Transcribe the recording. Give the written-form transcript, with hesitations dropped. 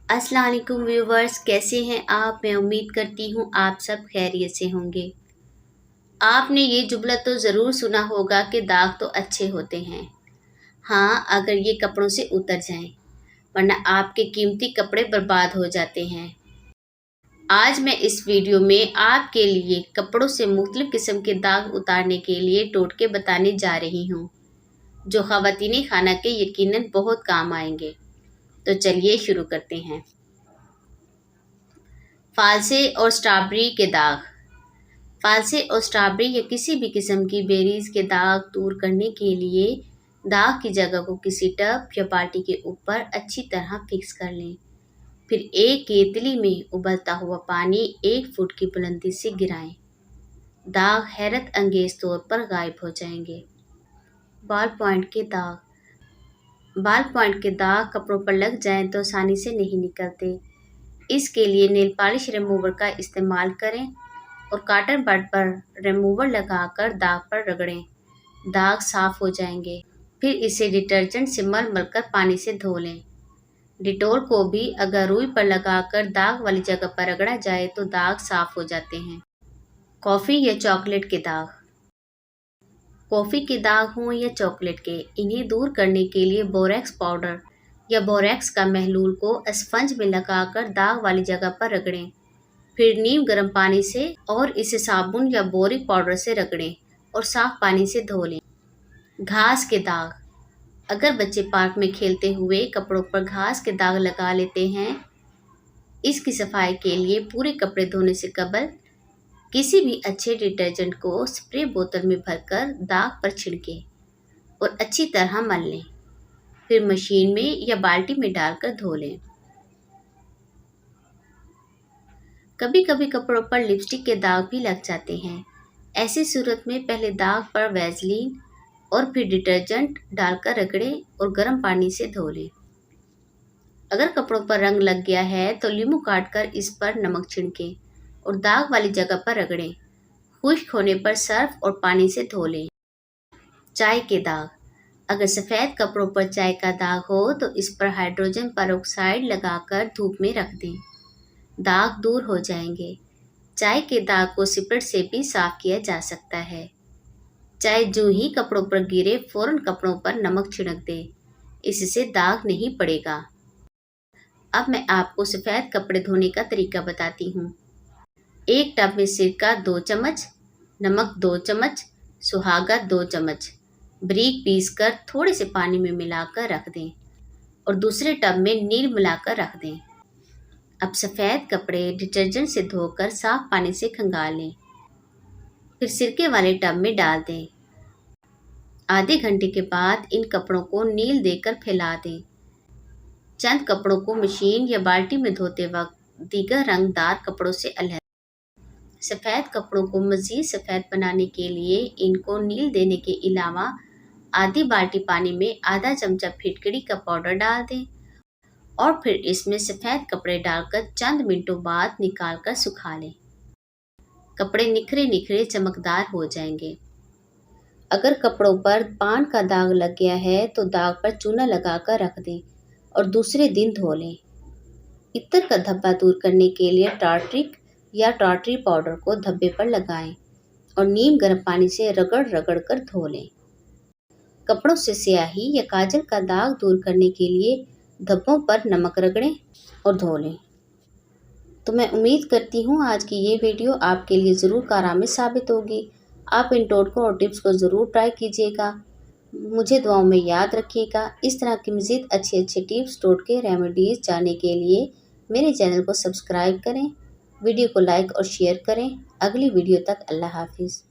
अस्सलाम वालेकुम व्यूवर्स, कैसे हैं आप। मैं उम्मीद करती हूँ आप सब खैरियत से होंगे। आपने ये जुमला तो ज़रूर सुना होगा कि दाग तो अच्छे होते हैं, हाँ अगर ये कपड़ों से उतर जाएं, वरना आपके कीमती कपड़े बर्बाद हो जाते हैं। आज मैं इस वीडियो में आपके लिए कपड़ों से मुख्तलिफ किस्म के दाग उतारने के लिए टोटके बताने जा रही हूँ, जो ख़वातीनी खाना के यकीनन बहुत काम आएंगे। तो चलिए शुरू करते हैं। फालसे और स्ट्रॉबेरी के दाग। फालसे और स्ट्रॉबेरी या किसी भी किस्म की बेरीज के दाग दूर करने के लिए दाग की जगह को किसी टब या बाल्टी के ऊपर अच्छी तरह फिक्स कर लें। फिर एक केतली में उबलता हुआ पानी 1 फुट की बुलंदी से गिराएं। दाग हैरत अंगेज तौर पर गायब हो जाएंगे। बाल पॉइंट के दाग। बाल पॉइंट के दाग कपड़ों पर लग जाएं तो आसानी से नहीं निकलते। इसके लिए नेल पॉलिश रिमूवर का इस्तेमाल करें और कॉटन बड पर रिमूवर लगाकर दाग पर रगड़ें। दाग साफ हो जाएंगे। फिर इसे डिटर्जेंट से मल मल कर पानी से धो लें। डिटोल को भी अगर रुई पर लगाकर दाग वाली जगह पर रगड़ा जाए तो दाग साफ हो जाते हैं। कॉफ़ी या चॉकलेट के दाग। कॉफ़ी के दाग हों या चॉकलेट के, इन्हें दूर करने के लिए बोरेक्स पाउडर या बोरेक्स का महलूल को स्पंज में लगाकर दाग वाली जगह पर रगड़ें। फिर नीम गर्म पानी से और इसे साबुन या बोरिक पाउडर से रगड़ें और साफ पानी से धो लें। घास के दाग। अगर बच्चे पार्क में खेलते हुए कपड़ों पर घास के दाग लगा लेते हैं, इसकी सफाई के लिए पूरे कपड़े धोने से कबल किसी भी अच्छे डिटर्जेंट को स्प्रे बोतल में भरकर दाग पर छिड़कें और अच्छी तरह मल लें। फिर मशीन में या बाल्टी में डालकर धो लें। कभी कभी कपड़ों पर लिपस्टिक के दाग भी लग जाते हैं। ऐसी सूरत में पहले दाग पर वैसलीन और फिर डिटर्जेंट डालकर रगड़ें और गर्म पानी से धो लें। अगर कपड़ों पर रंग लग गया है तो लींबू काटकर इस पर नमक छिड़कें और दाग वाली जगह पर रगड़ें। खुश्क होने पर सर्फ और पानी से धो लें। चाय के दाग। अगर सफ़ेद कपड़ों पर चाय का दाग हो तो इस पर हाइड्रोजन पेरोक्साइड लगाकर धूप में रख दें। दाग दूर हो जाएंगे। चाय के दाग को सिपरेट से भी साफ किया जा सकता है। चाय जो ही कपड़ों पर गिरे फौरन कपड़ों पर नमक छिड़क दें, इससे दाग नहीं पड़ेगा। अब मैं आपको सफ़ेद कपड़े धोने का तरीका बताती हूँ। एक टब में सिरका 2 चम्मच, नमक 2 चम्मच, सुहागा 2 चम्मच बारीक पीसकर थोड़े से पानी में मिलाकर रख दें और दूसरे टब में नील मिलाकर रख दें। अब सफ़ेद कपड़े डिटर्जेंट से धोकर साफ पानी से खंगाल लें। फिर सिरके वाले टब में डाल दें। आधे घंटे के बाद इन कपड़ों को नील देकर फैला दें। चंद कपड़ों को मशीन या बाल्टी में धोते वक्त दीगर रंगदार कपड़ों से अलग। सफ़ेद कपड़ों को मज़ीद सफ़ेद बनाने के लिए इनको नील देने के अलावा आधी बाल्टी पानी में आधा चमचा फिटकरी का पाउडर डाल दें और फिर इसमें सफ़ेद कपड़े डालकर चंद मिनटों बाद निकाल कर सुखा लें। कपड़े निखरे निखरे चमकदार हो जाएंगे। अगर कपड़ों पर पान का दाग लग गया है तो दाग पर चूना लगाकर रख दें और दूसरे दिन धो लें। इत्र का धब्बा दूर करने के लिए टार्ट्रिक या टार्ट्री पाउडर को धब्बे पर लगाएं और नीम गर्म पानी से रगड़ रगड़ कर धो लें। कपड़ों से स्याही या काजल का दाग दूर करने के लिए धब्बों पर नमक रगड़ें और धो लें। तो मैं उम्मीद करती हूँ आज की ये वीडियो आपके लिए ज़रूर कारआमद साबित होगी। आप इन टोटकों और टिप्स को ज़रूर ट्राई कीजिएगा। मुझे दुआओं में याद रखिएगा। इस तरह की मज़ीद अच्छे टिप्स, टोटके, रेमेडीज़ जानने के लिए मेरे चैनल को सब्सक्राइब करें, वीडियो को लाइक और शेयर करें। अगली वीडियो तक अल्लाह हाफिज़।